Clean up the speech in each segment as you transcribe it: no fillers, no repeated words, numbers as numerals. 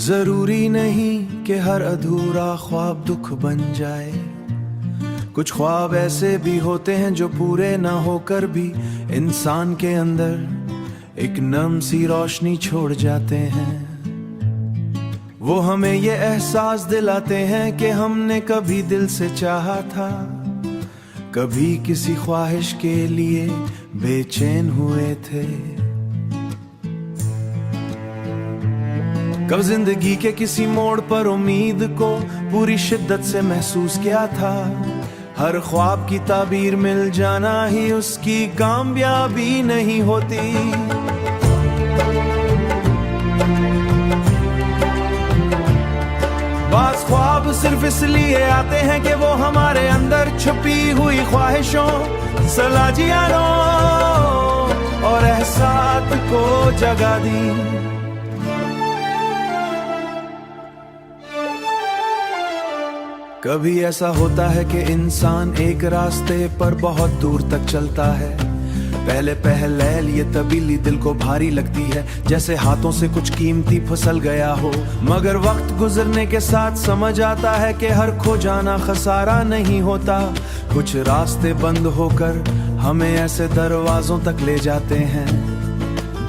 जरूरी नहीं कि हर अधूरा ख्वाब दुख बन जाए। कुछ ख्वाब ऐसे भी होते हैं जो पूरे ना होकर भी इंसान के अंदर एक नम सी रोशनी छोड़ जाते हैं। वो हमें ये एहसास दिलाते हैं कि हमने कभी दिल से चाहा था, कभी किसी ख्वाहिश के लिए बेचैन हुए थे। कब जिंदगी के किसी मोड़ पर उम्मीद को पूरी शिद्दत से महसूस किया था। हर ख्वाब की ताबीर मिल जाना ही उसकी कामयाबी नहीं होती। बास ख्वाब सिर्फ इसलिए आते हैं कि वो हमारे अंदर छुपी हुई ख्वाहिशों, सलाजियारों और एहसास को जगा दी। कभी ऐसा होता है कि इंसान एक रास्ते पर बहुत दूर तक चलता है। पहले पहल ये तबीली दिल को भारी लगती है, जैसे हाथों से कुछ कीमती फिसल गया हो। मगर वक्त गुजरने के साथ समझ आता है कि हर खो जाना खसारा नहीं होता। कुछ रास्ते बंद होकर हमें ऐसे दरवाजों तक ले जाते हैं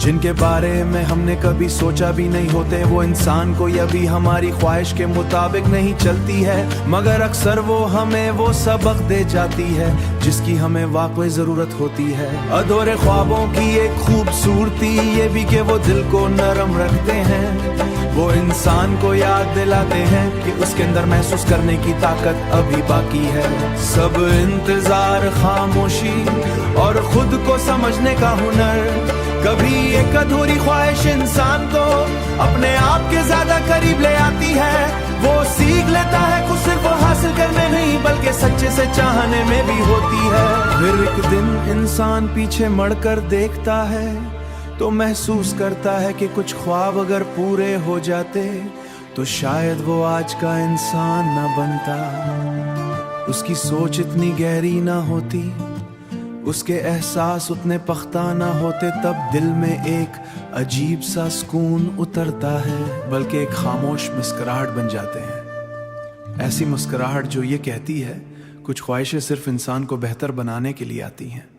जिनके बारे में हमने कभी सोचा भी नहीं होते। वो इंसान को या भी हमारी ख्वाहिश के मुताबिक नहीं चलती है, मगर अक्सर वो हमें वो सबक दे जाती है जिसकी हमें वाकई जरूरत होती है। अधूरे ख्वाबों की एक खूबसूरती ये भी कि वो दिल को नरम रखते हैं। वो इंसान को याद दिलाते हैं कि उसके अंदर महसूस करने की ताकत अभी बाकी है। सब इंतजार, खामोशी और खुद को समझने का हुनर, कभी एक अधूरी ख्वाहिश इंसान को अपने आप के ज्यादा करीब ले आती है। वो सीख लेता है कुछ सिर्फ हासिल करने नहीं बल्कि सच्चे से चाहने में भी होती है। फिर एक दिन इंसान पीछे मुड़कर देखता है तो महसूस करता है कि कुछ ख्वाब अगर पूरे हो जाते तो शायद वो आज का इंसान न बनता। उसकी सोच इतनी गहरी ना होती, उसके एहसास उतने पख्ता ना होते, तब दिल में एक अजीब सा सुकून उतरता है, बल्कि एक खामोश मुस्कुराहट बन जाते हैं। ऐसी मुस्कुराहट जो ये कहती है कुछ ख्वाहिशें सिर्फ इंसान को बेहतर बनाने के लिए आती हैं।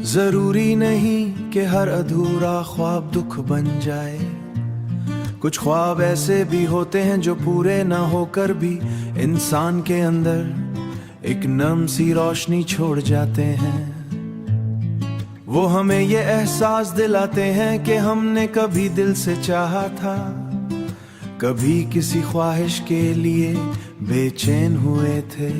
जरूरी नहीं कि हर अधूरा ख्वाब दुख बन जाए। कुछ ख्वाब ऐसे भी होते हैं जो पूरे ना होकर भी इंसान के अंदर एक नम सी रोशनी छोड़ जाते हैं। वो हमें ये एहसास दिलाते हैं कि हमने कभी दिल से चाहा था, कभी किसी ख्वाहिश के लिए बेचैन हुए थे।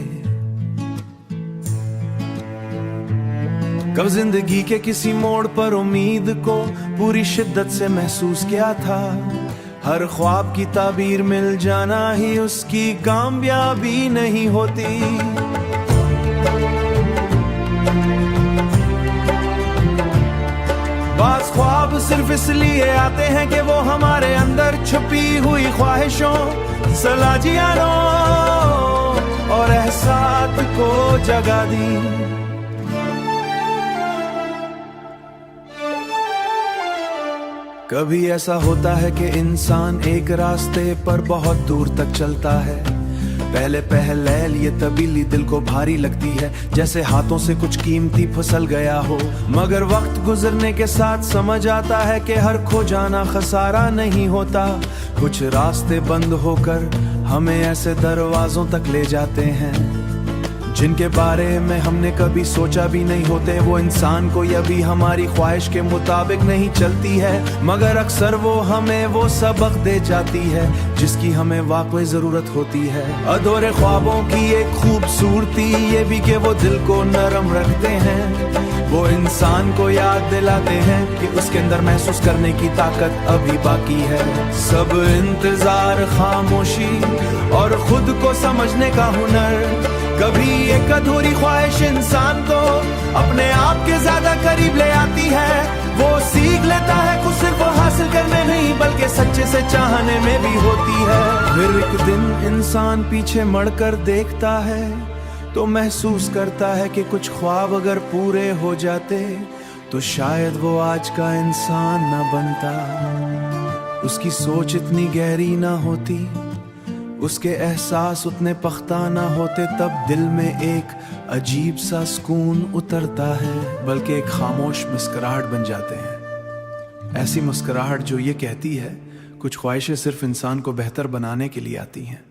कब जिंदगी के किसी मोड़ पर उम्मीद को पूरी शिद्दत से महसूस किया था। हर ख्वाब की ताबीर मिल जाना ही उसकी कामयाबी नहीं होती। बास ख्वाब सिर्फ इसलिए आते हैं कि वो हमारे अंदर छुपी हुई ख्वाहिशों, सलाजियारों और एहसास को जगा दी। कभी ऐसा होता है कि इंसान एक रास्ते पर बहुत दूर तक चलता है। पहले पहल ये तबीली दिल को भारी लगती है, जैसे हाथों से कुछ कीमती फिसल गया हो। मगर वक्त गुजरने के साथ समझ आता है कि हर खो जाना खसारा नहीं होता। कुछ रास्ते बंद होकर हमें ऐसे दरवाजों तक ले जाते हैं जिनके बारे में हमने कभी सोचा भी नहीं होते। वो इंसान कोई अभी हमारी ख्वाहिश के मुताबिक नहीं चलती है, मगर अक्सर वो हमें वो सबक दे जाती है जिसकी हमें वाकई जरूरत होती है। अधूरे ख्वाबों की एक खूबसूरती ये भी कि वो दिल को नरम रखते हैं। वो इंसान को याद दिलाते हैं कि उसके अंदर महसूस करने की ताकत अभी बाकी है। सब इंतजार, खामोशी और खुद को समझने का हुनर, कभी एक अधूरी ख्वाहिश इंसान को अपने आप के ज्यादा करीब ले आती है। वो सीख लेता है कुछ सिर्फ वो हासिल करने नहीं बल्कि सच्चे से चाहने में भी होती है। फिर एक दिन इंसान पीछे मुड़कर देखता है तो महसूस करता है कि कुछ ख्वाब अगर पूरे हो जाते तो शायद वो आज का इंसान न बनता। उसकी सोच इतनी गहरी ना होती, उसके एहसास उतने पख्ता ना होते, तब दिल में एक अजीब सा सुकून उतरता है, बल्कि एक खामोश मुस्कुराहट बन जाते हैं। ऐसी मुस्कुराहट जो ये कहती है कुछ ख्वाहिशें सिर्फ इंसान को बेहतर बनाने के लिए आती हैं।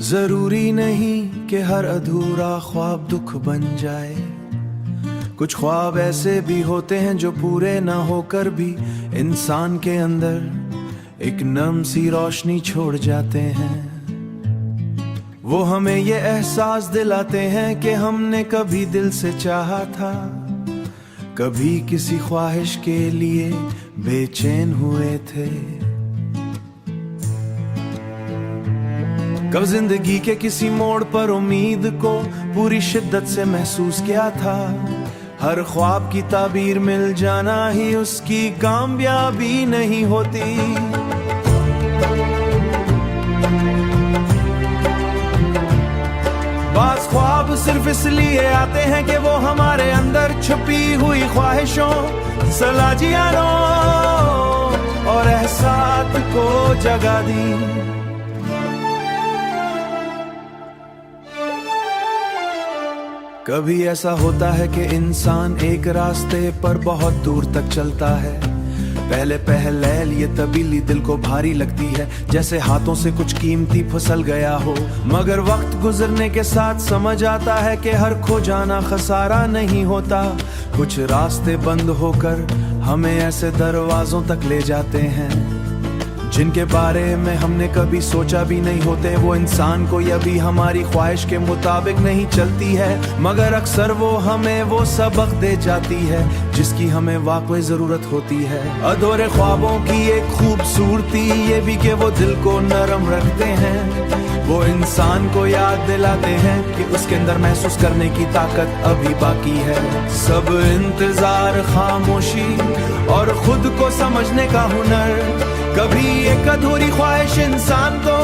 जरूरी नहीं कि हर अधूरा ख्वाब दुख बन जाए। कुछ ख्वाब ऐसे भी होते हैं जो पूरे ना होकर भी इंसान के अंदर एक नम सी रोशनी छोड़ जाते हैं। वो हमें ये एहसास दिलाते हैं कि हमने कभी दिल से चाहा था, कभी किसी ख्वाहिश के लिए बेचैन हुए थे। कब जिंदगी के किसी मोड़ पर उम्मीद को पूरी शिद्दत से महसूस किया था। हर ख्वाब की ताबीर मिल जाना ही उसकी कामयाबी नहीं होती। बास ख्वाब सिर्फ इसलिए आते हैं कि वो हमारे अंदर छुपी हुई ख्वाहिशों, सलाजियारों और एहसास को जगा दी। कभी ऐसा होता है कि इंसान एक रास्ते पर बहुत दूर तक चलता है। पहले पहल ये तबीली दिल को भारी लगती है, जैसे हाथों से कुछ कीमती फिसल गया हो। मगर वक्त गुजरने के साथ समझ आता है कि हर खो जाना खसारा नहीं होता। कुछ रास्ते बंद होकर हमें ऐसे दरवाजों तक ले जाते हैं जिनके बारे में हमने कभी सोचा भी नहीं होते। वो इंसान कोई अभी हमारी ख्वाहिश के मुताबिक नहीं चलती है, मगर अक्सर वो हमें वो सबक दे जाती है जिसकी हमें वाकई जरूरत होती है। अधूरे ख्वाबों की एक खूबसूरती ये भी कि वो दिल को नरम रखते हैं। वो इंसान को याद दिलाते हैं कि उसके अंदर महसूस करने की ताकत अभी बाकी है। सब इंतजार, खामोशी और खुद को समझने का हुनर, कभी एक अधूरी ख्वाहिश इंसान को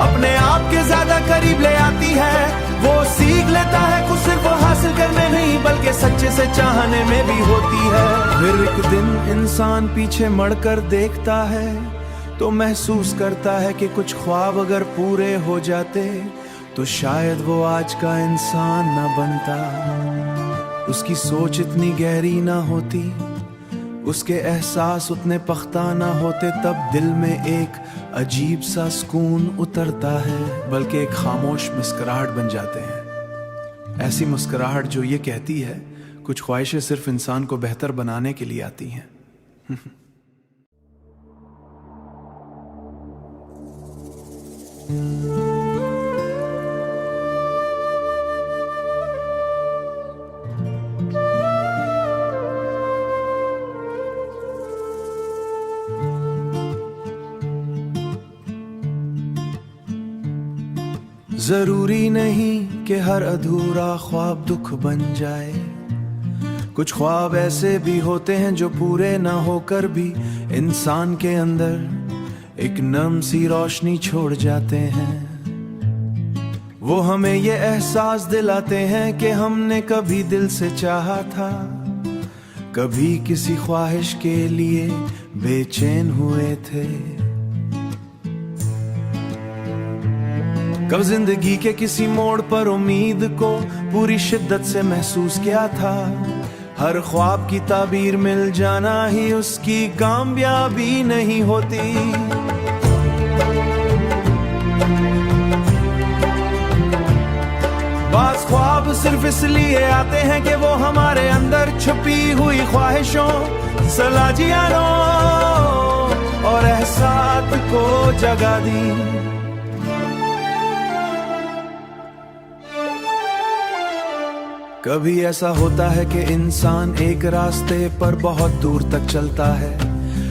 अपने आप के ज्यादा करीब ले आती है। वो सीख लेता है कुछ सिर्फ वो हासिल करने नहीं बल्कि सच्चे से चाहने में भी होती है। फिर एक दिन इंसान पीछे मुड़कर देखता है तो महसूस करता है कि कुछ ख्वाब अगर पूरे हो जाते तो शायद वो आज का इंसान न बनता। उसकी सोच इतनी गहरी ना होती, उसके एहसास उतने पख्ता ना होते, तब दिल में एक अजीब सा सुकून उतरता है, बल्कि एक खामोश मुस्कुराहट बन जाते हैं। ऐसी मुस्कुराहट जो ये कहती है कुछ ख्वाहिशें सिर्फ इंसान को बेहतर बनाने के लिए आती हैं। जरूरी नहीं कि हर अधूरा ख्वाब दुख बन जाए। कुछ ख्वाब ऐसे भी होते हैं जो पूरे ना होकर भी इंसान के अंदर एक नम सी रोशनी छोड़ जाते हैं। वो हमें ये एहसास दिलाते हैं कि हमने कभी दिल से चाहा था, कभी किसी ख्वाहिश के लिए बेचैन हुए थे। कब जिंदगी के किसी मोड़ पर उम्मीद को पूरी शिद्दत से महसूस किया था। हर ख्वाब की ताबीर मिल जाना ही उसकी कामयाबी नहीं होती। बास ख्वाब सिर्फ इसलिए आते हैं कि वो हमारे अंदर छुपी हुई ख्वाहिशों, सलाजियानों और एहसास को जगा दी। कभी ऐसा होता है कि इंसान एक रास्ते पर बहुत दूर तक चलता है।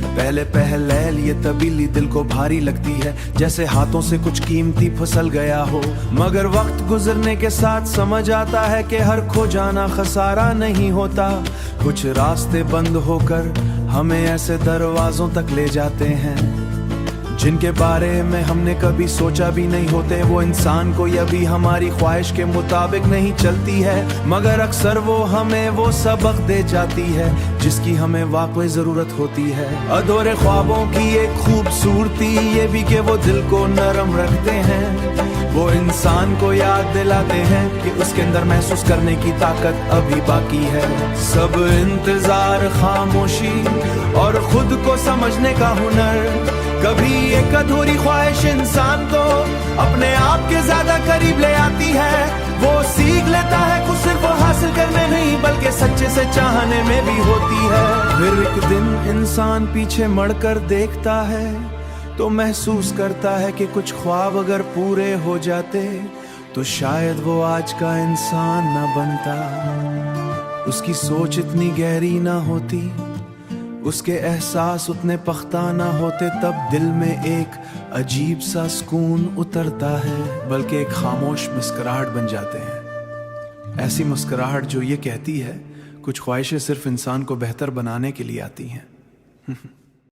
पहले पहल ये तबीली दिल को भारी लगती है, जैसे हाथों से कुछ कीमती फिसल गया हो। मगर वक्त गुजरने के साथ समझ आता है कि हर खो जाना खसारा नहीं होता। कुछ रास्ते बंद होकर हमें ऐसे दरवाजों तक ले जाते हैं जिनके बारे में हमने कभी सोचा भी नहीं होते। वो इंसान को या भी हमारी ख्वाहिश के मुताबिक नहीं चलती है, मगर अक्सर वो हमें वो सबक दे जाती है जिसकी हमें वाकई जरूरत होती है। अधूरे ख्वाबों की एक खूबसूरती ये भी कि वो दिल को नरम रखते हैं। वो इंसान को याद दिलाते हैं कि उसके अंदर महसूस करने की ताकत अभी बाकी है। सब इंतजार, खामोशी और खुद को समझने का हुनर, कभी एक अधूरी ख्वाहिश इंसान को अपने आप के ज्यादा करीब ले आती है। वो सीख लेता है कुछ सिर्फ हासिल करने नहीं बल्कि सच्चे से चाहने में भी होती है। फिर एक दिन इंसान पीछे मुड़कर देखता है तो महसूस करता है कि कुछ ख्वाब अगर पूरे हो जाते तो शायद वो आज का इंसान न बनता। उसकी सोच इतनी गहरी ना होती, उसके एहसास उतने पख्ता ना होते, तब दिल में एक अजीब सा सुकून उतरता है, बल्कि एक खामोश मुस्कुराहट बन जाते हैं। ऐसी मुस्कुराहट जो ये कहती है कुछ ख्वाहिशें सिर्फ इंसान को बेहतर बनाने के लिए आती हैं।